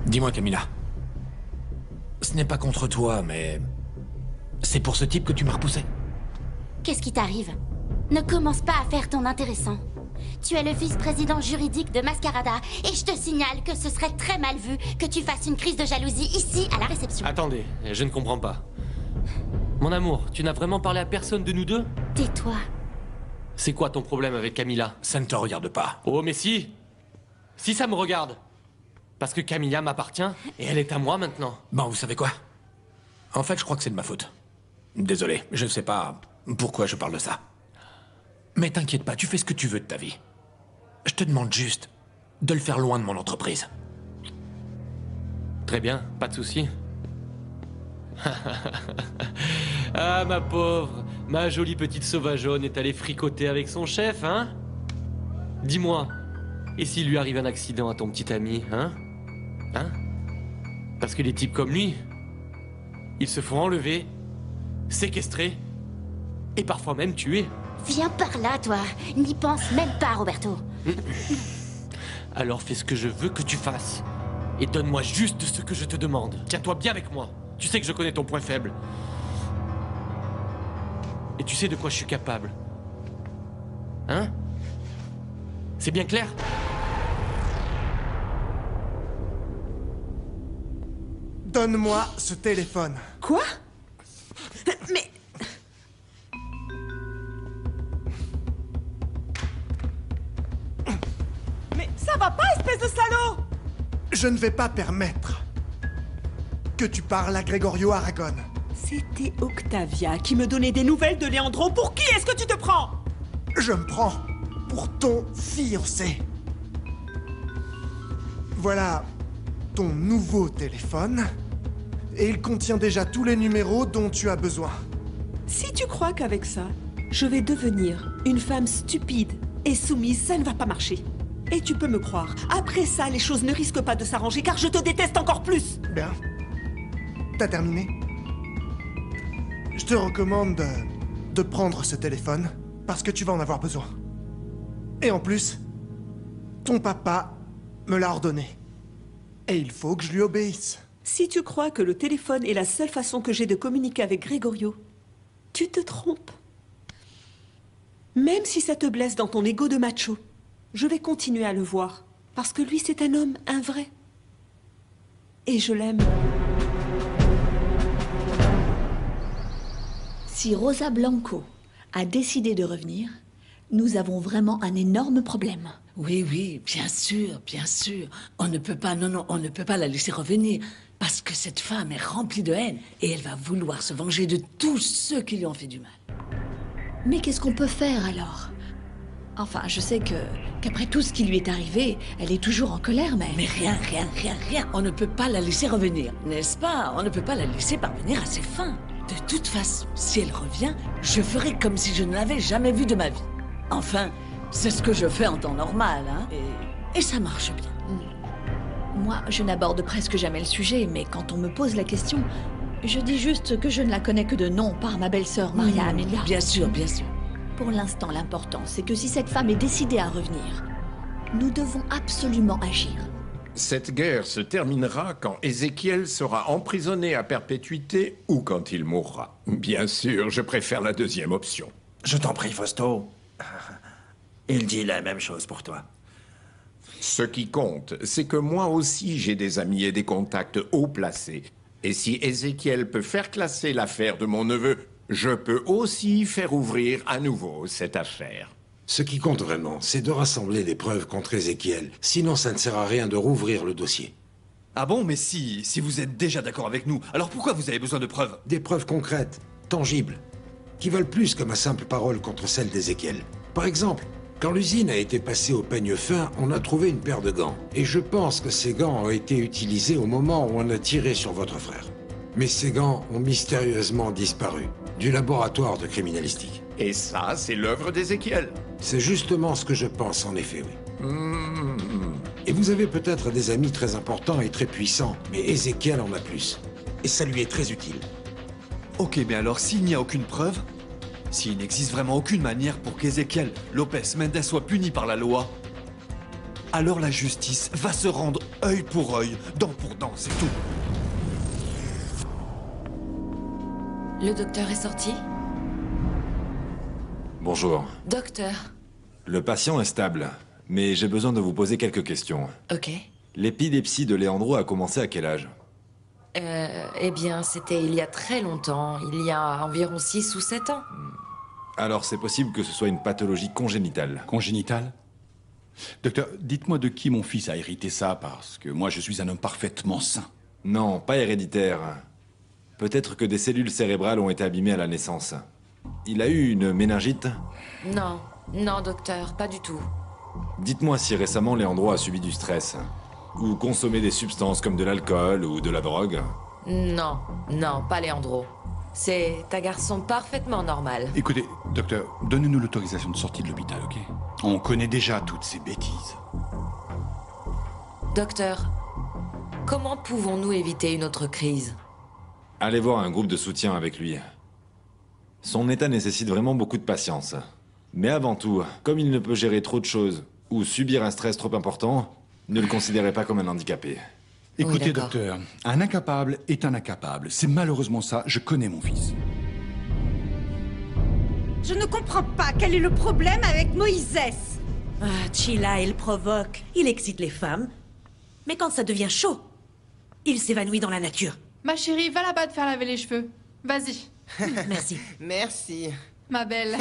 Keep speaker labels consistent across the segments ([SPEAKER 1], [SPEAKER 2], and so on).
[SPEAKER 1] Dis-moi, Camilla. Ce n'est pas contre toi, mais... c'est pour ce type que tu m'as repoussé.
[SPEAKER 2] Qu'est-ce qui t'arrive? Ne commence pas à faire ton intéressant. Tu es le vice-président juridique de Mascarada, et je te signale que ce serait très mal vu que tu fasses une crise de jalousie ici, à la réception.
[SPEAKER 3] Attendez, je ne comprends pas. Mon amour, tu n'as vraiment parlé à personne de nous deux?
[SPEAKER 2] Tais-toi.
[SPEAKER 3] C'est quoi ton problème avec Camilla?
[SPEAKER 1] Ça ne te regarde pas.
[SPEAKER 3] Oh, mais si! Si ça me regarde! Parce que Camilla m'appartient, et elle est à moi maintenant.
[SPEAKER 1] Bon, vous savez quoi? En fait, je crois que c'est de ma faute. Désolé, je ne sais pas pourquoi je parle de ça. Mais t'inquiète pas, tu fais ce que tu veux de ta vie. Je te demande juste de le faire loin de mon entreprise.
[SPEAKER 3] Très bien, pas de souci. Ah, ma pauvre, ma jolie petite sauvageonne est allée fricoter avec son chef, hein? Dis-moi, et s'il lui arrive un accident à ton petit ami, hein? Hein? Parce que les types comme lui, ils se font enlever, séquestrer, et parfois même tuer.
[SPEAKER 2] Viens par là, toi. N'y pense même pas, Roberto.
[SPEAKER 3] Alors fais ce que je veux que tu fasses. Et donne-moi juste ce que je te demande. Tiens-toi bien avec moi. Tu sais que je connais ton point faible. Et tu sais de quoi je suis capable. Hein? C'est bien clair?
[SPEAKER 4] Donne-moi ce téléphone.
[SPEAKER 5] Quoi? Mais... Mais ça va pas, espèce de salaud!
[SPEAKER 4] Je ne vais pas permettre que tu parles à Gregorio Aragon.
[SPEAKER 5] C'était Octavia qui me donnait des nouvelles de Leandro. Pour qui est-ce que tu te prends?
[SPEAKER 4] Je me prends pour ton fiancé. Voilà ton nouveau téléphone. Et il contient déjà tous les numéros dont tu as besoin.
[SPEAKER 5] Si tu crois qu'avec ça, je vais devenir une femme stupide et soumise, ça ne va pas marcher. Et tu peux me croire, après ça, les choses ne risquent pas de s'arranger car je te déteste encore plus.
[SPEAKER 4] Bien. T'as terminé? Je te recommande de prendre ce téléphone parce que tu vas en avoir besoin. Et en plus, ton papa me l'a ordonné. Et il faut que je lui obéisse.
[SPEAKER 5] Si tu crois que le téléphone est la seule façon que j'ai de communiquer avec Gregorio, tu te trompes. Même si ça te blesse dans ton ego de macho, je vais continuer à le voir. Parce que lui, c'est un homme, un vrai. Et je l'aime.
[SPEAKER 6] Si Rosa Blanco a décidé de revenir, nous avons vraiment un énorme problème.
[SPEAKER 7] Oui, oui, bien sûr, bien sûr. On ne peut pas, non, on ne peut pas la laisser revenir. Parce que cette femme est remplie de haine. Et elle va vouloir se venger de tous ceux qui lui ont fait du mal.
[SPEAKER 6] Mais qu'est-ce qu'on peut faire alors? Enfin, je sais qu'après tout ce qui lui est arrivé, elle est toujours en colère, mais...
[SPEAKER 7] Mais rien. On ne peut pas la laisser revenir, n'est-ce pas? On ne peut pas la laisser parvenir à ses fins. De toute façon, si elle revient, je ferai comme si je ne l'avais jamais vue de ma vie. Enfin, c'est ce que je fais en temps normal, hein. Et ça marche bien.
[SPEAKER 6] Moi, je n'aborde presque jamais le sujet, mais quand on me pose la question, je dis juste que je ne la connais que de nom par ma belle-sœur Maria Amelia.
[SPEAKER 7] Bien sûr, bien sûr.
[SPEAKER 6] Pour l'instant, l'important, c'est que si cette femme est décidée à revenir, nous devons absolument agir.
[SPEAKER 8] Cette guerre se terminera quand Ézéchiel sera emprisonné à perpétuité ou quand il mourra. Bien sûr, je préfère la deuxième option.
[SPEAKER 9] Je t'en prie, Fausto. Il dit la même chose pour toi.
[SPEAKER 8] Ce qui compte, c'est que moi aussi j'ai des amis et des contacts haut placés. Et si Ézéchiel peut faire classer l'affaire de mon neveu, je peux aussi faire ouvrir à nouveau cette affaire.
[SPEAKER 10] Ce qui compte vraiment, c'est de rassembler les preuves contre Ézéchiel. Sinon, ça ne sert à rien de rouvrir le dossier.
[SPEAKER 11] Ah bon, mais si vous êtes déjà d'accord avec nous, alors pourquoi vous avez besoin de preuves?
[SPEAKER 10] Des preuves concrètes, tangibles, qui valent plus que ma simple parole contre celle d'Ézéchiel. Par exemple, quand l'usine a été passée au peigne fin, on a trouvé une paire de gants. Et je pense que ces gants ont été utilisés au moment où on a tiré sur votre frère. Mais ces gants ont mystérieusement disparu du laboratoire de criminalistique.
[SPEAKER 8] Et ça, c'est l'œuvre d'Ézéchiel.
[SPEAKER 10] C'est justement ce que je pense, en effet, oui. Et vous avez peut-être des amis très importants et très puissants, mais Ézéchiel en a plus. Et ça lui est très utile.
[SPEAKER 11] Ok, mais alors s'il n'y a aucune preuve, s'il n'existe vraiment aucune manière pour qu'Ézéchiel Lopez Mendez soit puni par la loi, alors la justice va se rendre œil pour œil, dent pour dent, c'est tout.
[SPEAKER 12] Le docteur est sorti?
[SPEAKER 13] Bonjour.
[SPEAKER 12] Docteur.
[SPEAKER 13] Le patient est stable, mais j'ai besoin de vous poser quelques questions.
[SPEAKER 12] Ok.
[SPEAKER 13] L'épilepsie de Leandro a commencé à quel âge?
[SPEAKER 12] Eh bien, c'était il y a très longtemps, il y a environ 6 ou 7 ans.
[SPEAKER 13] Alors c'est possible que ce soit une pathologie congénitale.
[SPEAKER 14] Congénitale? Docteur, dites-moi de qui mon fils a hérité ça, parce que moi je suis un homme parfaitement sain.
[SPEAKER 13] Non, pas héréditaire. Peut-être que des cellules cérébrales ont été abîmées à la naissance. Il a eu une méningite?
[SPEAKER 12] Non, non, docteur, pas du tout.
[SPEAKER 13] Dites-moi si récemment Leandro a subi du stress. Ou consommé des substances comme de l'alcool ou de la drogue.
[SPEAKER 12] Non, non, pas Leandro. C'est un garçon parfaitement normal.
[SPEAKER 14] Écoutez, docteur, donnez-nous l'autorisation de sortie de l'hôpital, ok? On connaît déjà toutes ces bêtises.
[SPEAKER 12] Docteur, comment pouvons-nous éviter une autre crise?
[SPEAKER 13] Allez voir un groupe de soutien avec lui. Son état nécessite vraiment beaucoup de patience. Mais avant tout, comme il ne peut gérer trop de choses ou subir un stress trop important, ne le considérez pas comme un handicapé.
[SPEAKER 14] Écoutez,
[SPEAKER 12] Oui,
[SPEAKER 14] docteur, un incapable est un incapable. C'est malheureusement ça, je connais mon fils.
[SPEAKER 15] Je ne comprends pas quel est le problème avec Moïse.
[SPEAKER 16] Ah, Chila, il provoque. Il excite les femmes. Mais quand ça devient chaud, il s'évanouit dans la nature.
[SPEAKER 17] Ma chérie, va là-bas te faire laver les cheveux. Vas-y.
[SPEAKER 16] Merci.
[SPEAKER 18] Merci.
[SPEAKER 17] Ma belle.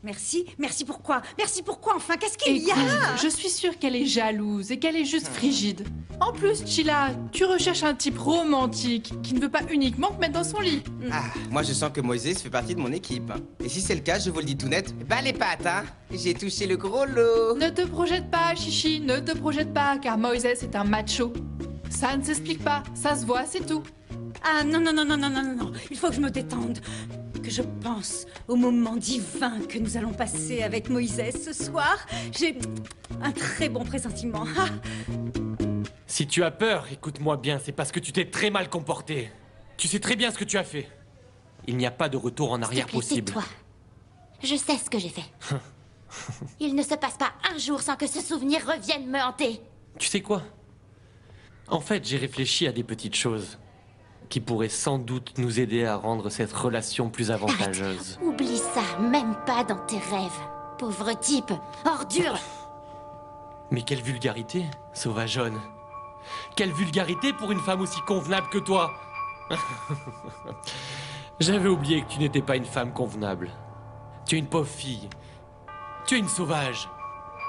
[SPEAKER 15] Merci, merci pourquoi? Merci pourquoi enfin? Qu'est-ce qu'il y a?
[SPEAKER 17] Je suis sûre qu'elle est jalouse et qu'elle est juste frigide. En plus, Chila, tu recherches un type romantique qui ne veut pas uniquement te mettre dans son lit.
[SPEAKER 18] Ah, moi je sens que Moïse fait partie de mon équipe. Et si c'est le cas, je vous le dis tout net, bah les pattes, hein. J'ai touché le gros lot.
[SPEAKER 17] Ne te projette pas, Chichi, ne te projette pas, car Moïse est un macho. Ça ne s'explique pas, ça se voit, c'est tout.
[SPEAKER 15] Ah non, non, non, non, non, non, non, non. Il faut que je me détende. Que je pense au moment divin que nous allons passer avec Moïse ce soir. J'ai un très bon pressentiment. Ah.
[SPEAKER 3] Si tu as peur, écoute-moi bien, c'est parce que tu t'es très mal comporté. Tu sais très bien ce que tu as fait. Il n'y a pas de retour en arrière possible.
[SPEAKER 2] Tais-toi. Je sais ce que j'ai fait. Il ne se passe pas un jour sans que ce souvenir revienne me hanter.
[SPEAKER 3] Tu sais quoi? En fait, j'ai réfléchi à des petites choses qui pourraient sans doute nous aider à rendre cette relation plus avantageuse.
[SPEAKER 2] Oublie ça, même pas dans tes rêves. Pauvre type, ordure.
[SPEAKER 3] Mais quelle vulgarité, sauvageonne. Quelle vulgarité pour une femme aussi convenable que toi. J'avais oublié que tu n'étais pas une femme convenable. Tu es une pauvre fille. Tu es une sauvage.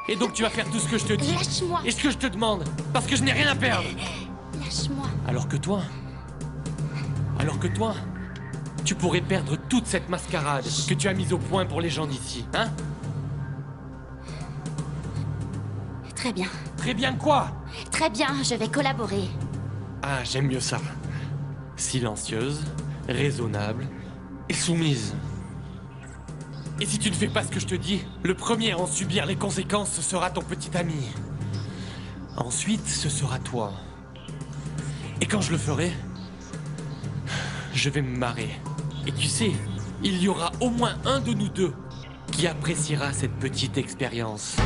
[SPEAKER 3] Et donc tu vas faire tout ce que je te dis.
[SPEAKER 2] Lâche-moi.
[SPEAKER 3] Et ce que je te demande. Parce que je n'ai rien à perdre.
[SPEAKER 2] Lâche-moi.
[SPEAKER 3] Alors que toi, tu pourrais perdre toute cette mascarade que tu as mise au point pour les gens d'ici, hein?
[SPEAKER 2] Très bien.
[SPEAKER 3] Très bien quoi?
[SPEAKER 2] Très bien, je vais collaborer.
[SPEAKER 3] Ah, j'aime mieux ça. Silencieuse, raisonnable et soumise. Et si tu ne fais pas ce que je te dis, le premier à en subir les conséquences, ce sera ton petit ami. Ensuite, ce sera toi. Et quand je le ferai, je vais me marrer. Et tu sais, il y aura au moins un de nous deux qui appréciera cette petite expérience.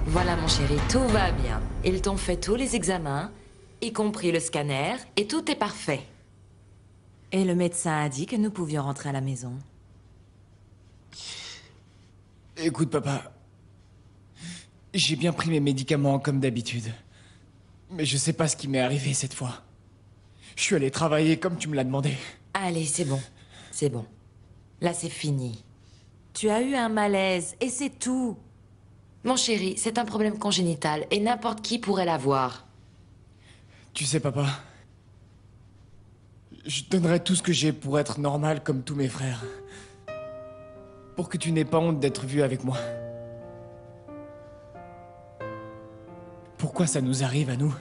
[SPEAKER 12] Voilà mon chéri, tout va bien. Ils t'ont fait tous les examens, y compris le scanner, et tout est parfait. Et le médecin a dit que nous pouvions rentrer à la maison.
[SPEAKER 19] Écoute, papa. J'ai bien pris mes médicaments comme d'habitude. Mais je sais pas ce qui m'est arrivé cette fois. Je suis allé travailler comme tu me l'as demandé.
[SPEAKER 12] Allez, c'est bon. C'est bon. Là, c'est fini. Tu as eu un malaise, et c'est tout. Mon chéri, c'est un problème congénital, et n'importe qui pourrait l'avoir.
[SPEAKER 19] Tu sais, papa... Je donnerai tout ce que j'ai pour être normal comme tous mes frères. Pour que tu n'aies pas honte d'être vu avec moi. Pourquoi ça nous arrive à nous?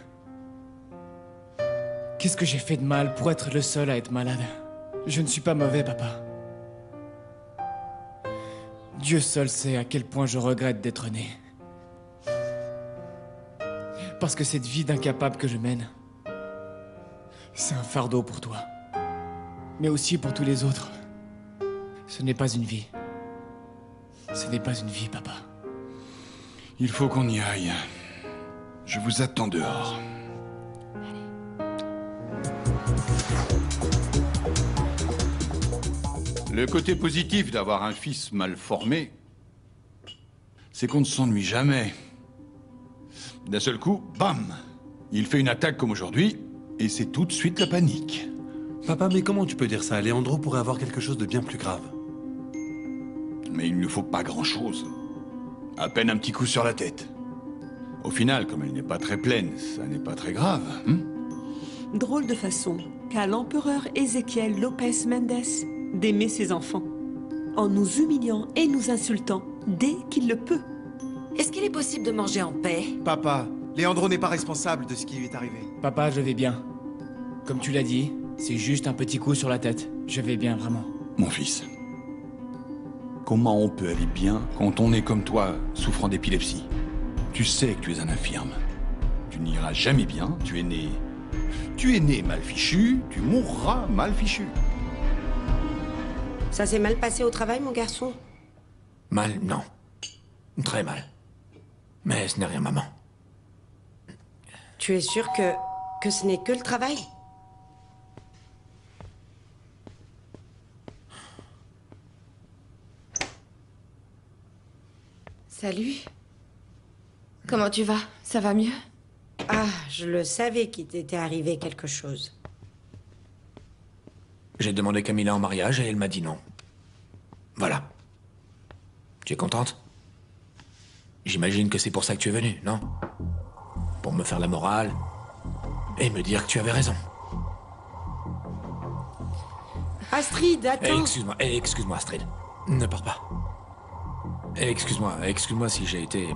[SPEAKER 19] Qu'est-ce que j'ai fait de mal pour être le seul à être malade? Je ne suis pas mauvais, papa. Dieu seul sait à quel point je regrette d'être né. Parce que cette vie d'incapable que je mène, c'est un fardeau pour toi. Mais aussi pour tous les autres. Ce n'est pas une vie. Ce n'est pas une vie, papa.
[SPEAKER 14] Il faut qu'on y aille. Je vous attends dehors. Le côté positif d'avoir un fils mal formé, c'est qu'on ne s'ennuie jamais. D'un seul coup, bam! Il fait une attaque comme aujourd'hui, et c'est tout de suite la panique.
[SPEAKER 11] Papa, mais comment tu peux dire ça? Leandro pourrait avoir quelque chose de bien plus grave.
[SPEAKER 14] Mais il ne faut pas grand-chose. À peine un petit coup sur la tête. Au final, comme elle n'est pas très pleine, ça n'est pas très grave.
[SPEAKER 5] Drôle de façon qu'a l'empereur Ézéchiel Lopez Mendes d'aimer ses enfants, en nous humiliant et nous insultant dès qu'il le peut.
[SPEAKER 7] Est-ce qu'il est possible de manger en paix?
[SPEAKER 4] Papa, Leandro n'est pas responsable de ce qui lui est arrivé.
[SPEAKER 19] Papa, je vais bien. Comme tu l'as dit, c'est juste un petit coup sur la tête. Je vais bien, vraiment.
[SPEAKER 14] Mon fils, comment on peut aller bien quand on est comme toi, souffrant d'épilepsie? Tu sais que tu es un infirme. Tu n'iras jamais bien, tu es né... Tu es né mal fichu, tu mourras mal fichu.
[SPEAKER 16] Ça s'est mal passé au travail, mon garçon?
[SPEAKER 1] Mal, non. Très mal. Mais ce n'est rien, maman.
[SPEAKER 16] Tu es sûr que ce n'est que le travail?
[SPEAKER 20] Salut. Comment tu vas? Ça va mieux?
[SPEAKER 16] Ah, je le savais qu'il t'était arrivé quelque chose.
[SPEAKER 1] J'ai demandé Camilla en mariage et elle m'a dit non. Voilà. Tu es contente? J'imagine que c'est pour ça que tu es venue, non? Pour me faire la morale et me dire que tu avais raison.
[SPEAKER 16] Astrid, attends.
[SPEAKER 1] Excuse-moi, Astrid. Ne pars pas. Excuse-moi si j'ai été...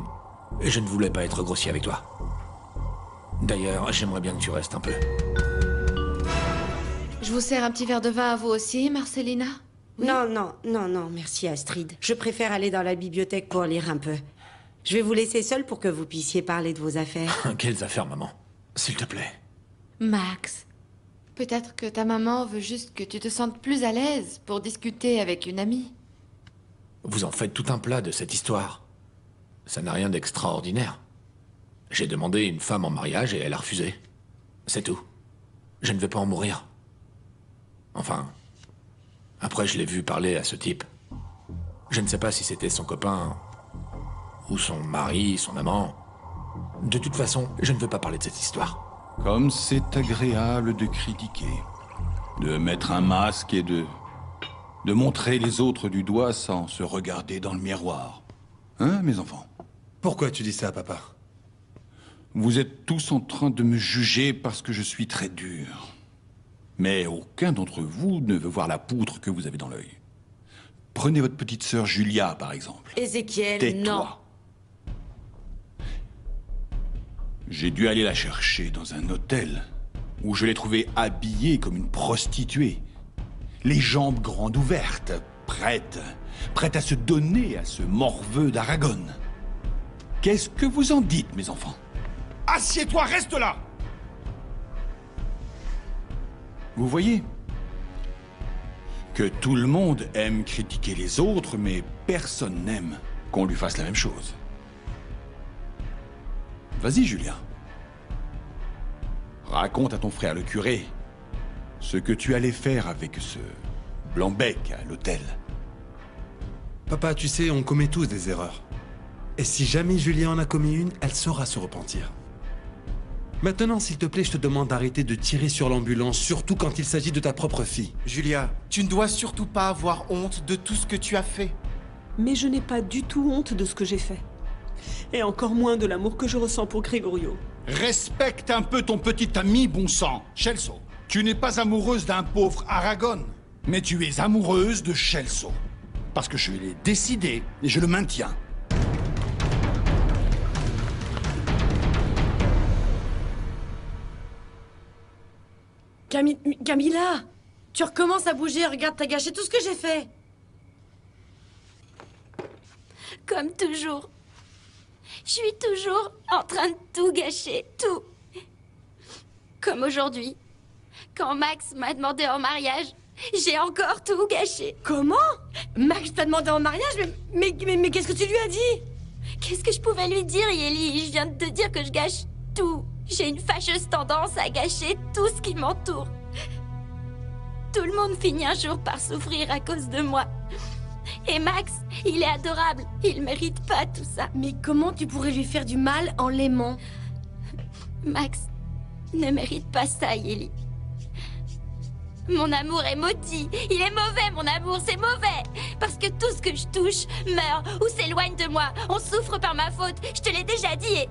[SPEAKER 1] Je ne voulais pas être grossier avec toi. D'ailleurs, j'aimerais bien que tu restes un peu.
[SPEAKER 20] Je vous sers un petit verre de vin à vous aussi, Marcelina? Oui.
[SPEAKER 16] Non, merci Astrid. Je préfère aller dans la bibliothèque pour lire un peu. Je vais vous laisser seul pour que vous puissiez parler de vos affaires.
[SPEAKER 1] Quelles affaires, maman? S'il te plaît.
[SPEAKER 20] Max, peut-être que ta maman veut juste que tu te sentes plus à l'aise pour discuter avec une amie.
[SPEAKER 1] Vous en faites tout un plat de cette histoire. Ça n'a rien d'extraordinaire. J'ai demandé une femme en mariage et elle a refusé. C'est tout. Je ne vais pas en mourir. Enfin... Après, je l'ai vu parler à ce type. Je ne sais pas si c'était son copain... ou son mari, son amant. De toute façon, je ne veux pas parler de cette histoire.
[SPEAKER 14] Comme c'est agréable de critiquer. De mettre un masque et de montrer les autres du doigt sans se regarder dans le miroir. Hein, mes enfants?
[SPEAKER 11] Pourquoi tu dis ça, papa?
[SPEAKER 14] Vous êtes tous en train de me juger parce que je suis très dur. Mais aucun d'entre vous ne veut voir la poutre que vous avez dans l'œil. Prenez votre petite sœur Julia, par exemple.
[SPEAKER 7] Ézéchiel, non.
[SPEAKER 14] J'ai dû aller la chercher dans un hôtel où je l'ai trouvée habillée comme une prostituée. Les jambes grandes ouvertes, prête à se donner à ce morveux d'Aragon. Qu'est-ce que vous en dites, mes enfants? Assieds-toi, reste là! Vous voyez que tout le monde aime critiquer les autres, mais personne n'aime qu'on lui fasse la même chose. Vas-y, Julia. Raconte à ton frère le curé ce que tu allais faire avec ce blanc-bec à l'hôtel.
[SPEAKER 11] Papa, tu sais, on commet tous des erreurs. Et si jamais Julia en a commis une, elle saura se repentir. Maintenant, s'il te plaît, je te demande d'arrêter de tirer sur l'ambulance, surtout quand il s'agit de ta propre fille.
[SPEAKER 4] Julia, tu ne dois surtout pas avoir honte de tout ce que tu as fait.
[SPEAKER 5] Mais je n'ai pas du tout honte de ce que j'ai fait. Et encore moins de l'amour que je ressens pour Gregorio.
[SPEAKER 14] Respecte un peu ton petit ami, bon sang. Celso, tu n'es pas amoureuse d'un pauvre Aragon, mais tu es amoureuse de Celso. Parce que je l'ai décidé et je le maintiens.
[SPEAKER 7] Camilla, tu recommences à bouger, regarde, t'as gâché tout ce que j'ai fait.
[SPEAKER 2] Comme toujours. Je suis toujours en train de tout gâcher, tout. Comme aujourd'hui. Quand Max m'a demandé en mariage J'ai encore tout gâché.
[SPEAKER 21] Comment? Max t'a demandé en mariage, mais qu'est-ce que tu lui as dit?
[SPEAKER 2] Qu'est-ce que je pouvais lui dire, Yeli? Je viens de te dire que je gâche tout. J'ai une fâcheuse tendance à gâcher tout ce qui m'entoure. Tout le monde finit un jour par souffrir à cause de moi. Et Max, il est adorable. Il mérite pas tout ça.
[SPEAKER 21] Mais comment tu pourrais lui faire du mal en l'aimant?
[SPEAKER 2] Max ne mérite pas ça, Yeli. Mon amour est maudit. Il est mauvais, mon amour, c'est mauvais. Parce que tout ce que je touche meurt ou s'éloigne de moi. On souffre par ma faute. Je te l'ai déjà dit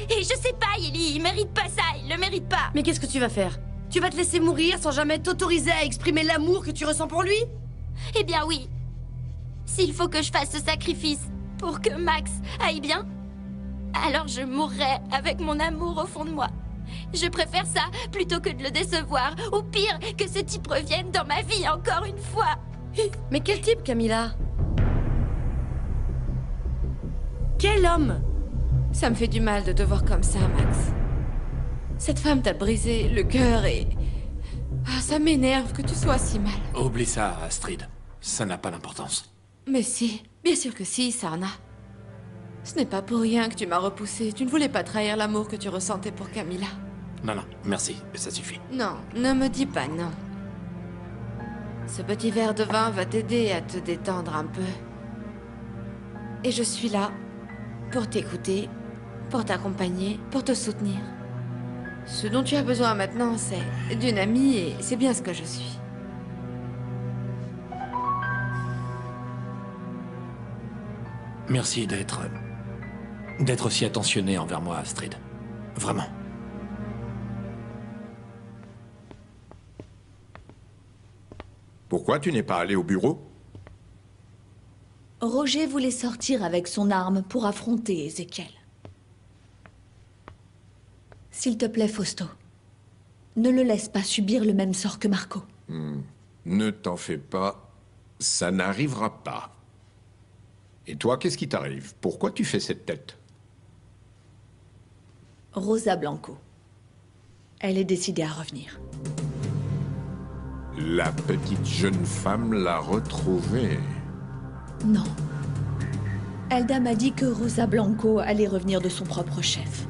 [SPEAKER 2] et je sais pas, Yeli, il mérite pas ça, il le mérite pas.
[SPEAKER 21] Mais qu'est-ce que tu vas faire? Tu vas te laisser mourir sans jamais t'autoriser à exprimer l'amour que tu ressens pour lui?
[SPEAKER 2] Eh bien oui. S'il faut que je fasse ce sacrifice pour que Max aille bien, alors je mourrai avec mon amour au fond de moi. Je préfère ça plutôt que de le décevoir, ou pire, que ce type revienne dans ma vie encore une fois.
[SPEAKER 21] Mais quel type, Camilla? Quel homme?
[SPEAKER 20] Ça me fait du mal de te voir comme ça, Max. Cette femme t'a brisé le cœur et... Ah, ça m'énerve que tu sois si mal.
[SPEAKER 1] Oublie ça, Astrid. Ça n'a pas d'importance.
[SPEAKER 20] Mais si, bien sûr que si, ça en a. Ce n'est pas pour rien que tu m'as repoussé. Tu ne voulais pas trahir l'amour que tu ressentais pour Camilla.
[SPEAKER 1] Non, merci, ça suffit.
[SPEAKER 20] Non, ne me dis pas non. Ce petit verre de vin va t'aider à te détendre un peu. Et je suis là pour t'écouter, pour t'accompagner, pour te soutenir. Ce dont tu as besoin maintenant, c'est d'une amie et c'est bien ce que je suis.
[SPEAKER 1] Merci d'être aussi attentionné envers moi, Astrid. Vraiment.
[SPEAKER 8] Pourquoi tu n'es pas allé au bureau?
[SPEAKER 6] Roger voulait sortir avec son arme pour affronter Ezekiel. S'il te plaît, Fausto, ne le laisse pas subir le même sort que Marco.
[SPEAKER 8] Ne t'en fais pas, ça n'arrivera pas. Et toi, qu'est-ce qui t'arrive? Pourquoi tu fais cette tête?
[SPEAKER 6] Rosa Blanco. Elle est décidée à revenir.
[SPEAKER 8] La petite jeune femme l'a retrouvée.
[SPEAKER 6] Non. Elda m'a dit que Rosa Blanco allait revenir de son propre chef.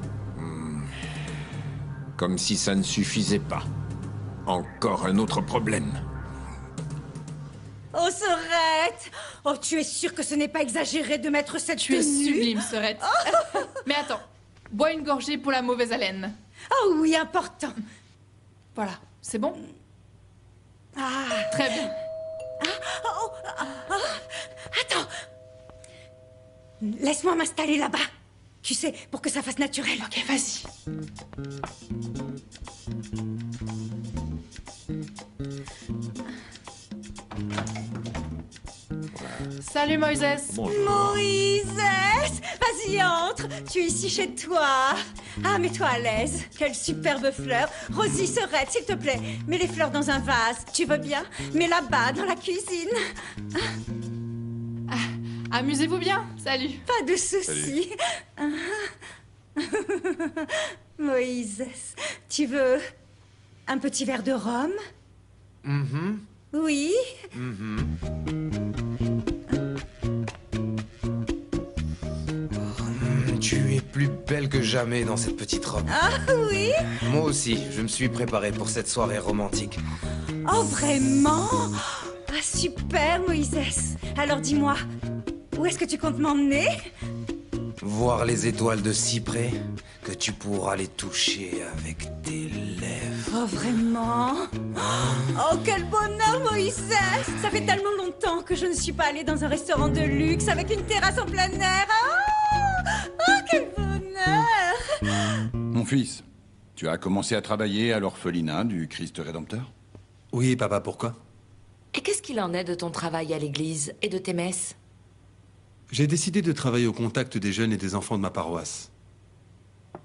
[SPEAKER 8] Comme si ça ne suffisait pas. Encore un autre problème.
[SPEAKER 15] Oh, Sorette! Oh, tu es sûre que ce n'est pas exagéré de mettre cette tenue?
[SPEAKER 17] Tu es sublime, Sorette. Mais attends, bois une gorgée pour la mauvaise haleine.
[SPEAKER 15] Oh oui, important.
[SPEAKER 17] Voilà, c'est bon?
[SPEAKER 15] Ah.
[SPEAKER 17] Très bien.
[SPEAKER 15] Attends. Laisse-moi m'installer là-bas. Tu sais, pour que ça fasse naturel.
[SPEAKER 17] Ok, vas-y. Salut, Moïse.
[SPEAKER 15] Moïse! Vas-y, entre. Tu es ici chez toi. Ah, mets-toi à l'aise. Quelle superbe fleur. Rosie, Sorette, s'il te plaît, mets les fleurs dans un vase. Tu veux bien? Mets là-bas, dans la cuisine.
[SPEAKER 17] Amusez-vous bien. Salut.
[SPEAKER 15] Pas de soucis. Moïse, tu veux un petit verre de rhum? Oui.
[SPEAKER 22] Tu es plus belle que jamais dans cette petite robe.
[SPEAKER 15] Ah oui?
[SPEAKER 22] Moi aussi, je me suis préparé pour cette soirée romantique.
[SPEAKER 15] Oh, vraiment? Ah, super, Moïse. Alors dis-moi, où est-ce que tu comptes m'emmener?
[SPEAKER 22] Voir les étoiles de si près que tu pourras les toucher avec tes lèvres.
[SPEAKER 15] Oh, vraiment? Oh, quel bonheur, Moïse! Ça fait tellement longtemps que je ne suis pas allée dans un restaurant de luxe avec une terrasse en plein air. Oh, quel bonheur!
[SPEAKER 14] Mon fils, tu as commencé à travailler à l'orphelinat du Christ Rédempteur?
[SPEAKER 11] Oui, papa, pourquoi?
[SPEAKER 12] Et qu'est-ce qu'il en est de ton travail à l'église et de tes messes?
[SPEAKER 11] J'ai décidé de travailler au contact des jeunes et des enfants de ma paroisse.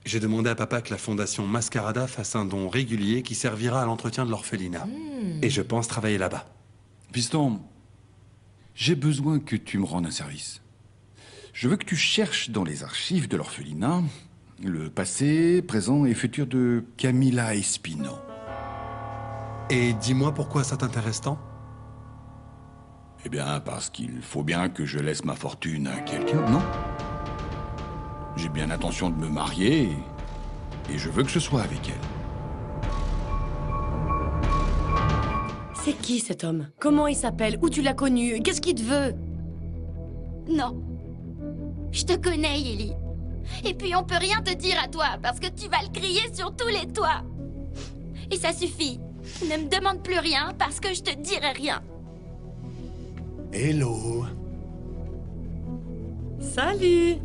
[SPEAKER 11] J'ai demandé à papa que la fondation Mascarada fasse un don régulier qui servira à l'entretien de l'orphelinat. Et je pense travailler là-bas.
[SPEAKER 14] Piston, j'ai besoin que tu me rendes un service. Je veux que tu cherches dans les archives de l'orphelinat le passé, présent et futur de Camilla Espino.
[SPEAKER 11] Et dis-moi pourquoi ça t'intéresse tant?
[SPEAKER 14] Eh bien, parce qu'il faut bien que je laisse ma fortune à quelqu'un, non? J'ai bien l'intention de me marier et je veux que ce soit avec elle.
[SPEAKER 21] C'est qui cet homme? Comment il s'appelle? Où tu l'as connu? Qu'est-ce qu'il te veut?
[SPEAKER 2] Non. Je te connais, Yeli. Et puis on peut rien te dire à toi, parce que tu vas le crier sur tous les toits. Et ça suffit. Ne me demande plus rien, parce que je te dirai rien.
[SPEAKER 9] Hello.
[SPEAKER 21] Salut.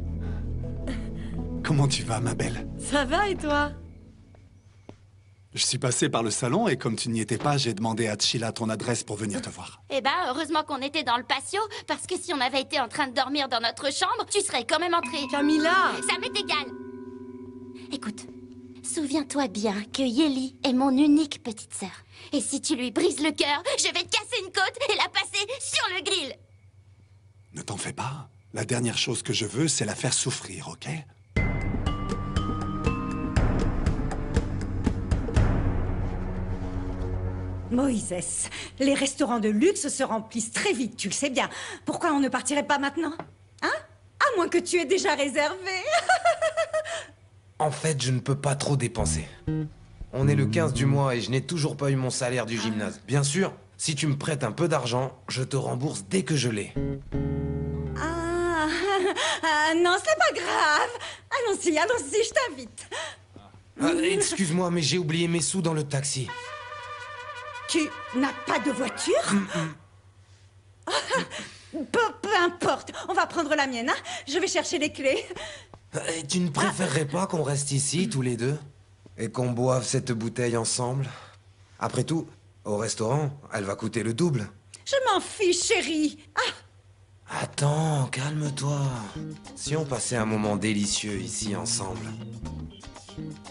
[SPEAKER 9] Comment tu vas, ma belle?
[SPEAKER 21] Ça va et toi?
[SPEAKER 9] Je suis passé par le salon et comme tu n'y étais pas, j'ai demandé à Sheila ton adresse pour venir te voir.
[SPEAKER 2] Eh ben, heureusement qu'on était dans le patio, parce que si on avait été en train de dormir dans notre chambre, tu serais quand même entrée.
[SPEAKER 21] Camilla!
[SPEAKER 2] Ça m'est égal. Écoute, souviens-toi bien que Yeli est mon unique petite sœur. Et si tu lui brises le cœur, je vais te casser une côte et la passer sur le grill.
[SPEAKER 9] Ne t'en fais pas. La dernière chose que je veux, c'est la faire souffrir, ok?
[SPEAKER 15] Moïse, les restaurants de luxe se remplissent très vite, tu le sais bien. Pourquoi on ne partirait pas maintenant? Hein? À moins que tu aies déjà réservé.
[SPEAKER 22] En fait, je ne peux pas trop dépenser. On est le 15 du mois et je n'ai toujours pas eu mon salaire du gymnase. Bien sûr, si tu me prêtes un peu d'argent, je te rembourse dès que je l'ai.
[SPEAKER 15] Non, c'est pas grave. Allons-y, allons-y, je t'invite.
[SPEAKER 22] Excuse-moi, mais j'ai oublié mes sous dans le taxi.
[SPEAKER 15] Tu n'as pas de voiture? Peu importe, on va prendre la mienne, hein? Je vais chercher les clés.
[SPEAKER 22] Tu ne préférerais pas qu'on reste ici, tous les deux? Et qu'on boive cette bouteille ensemble? Après tout, au restaurant, elle va coûter le double.
[SPEAKER 15] Je m'en fiche, chérie.
[SPEAKER 22] Attends, calme-toi. Si on passait un moment délicieux ici ensemble.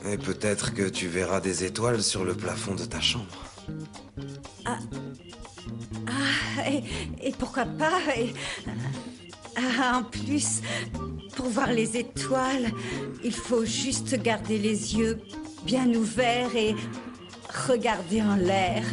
[SPEAKER 22] Et peut-être que tu verras des étoiles sur le plafond de ta chambre.
[SPEAKER 15] Et pourquoi pas? En plus, pour voir les étoiles, il faut juste garder les yeux bien ouverts et regarder en l'air.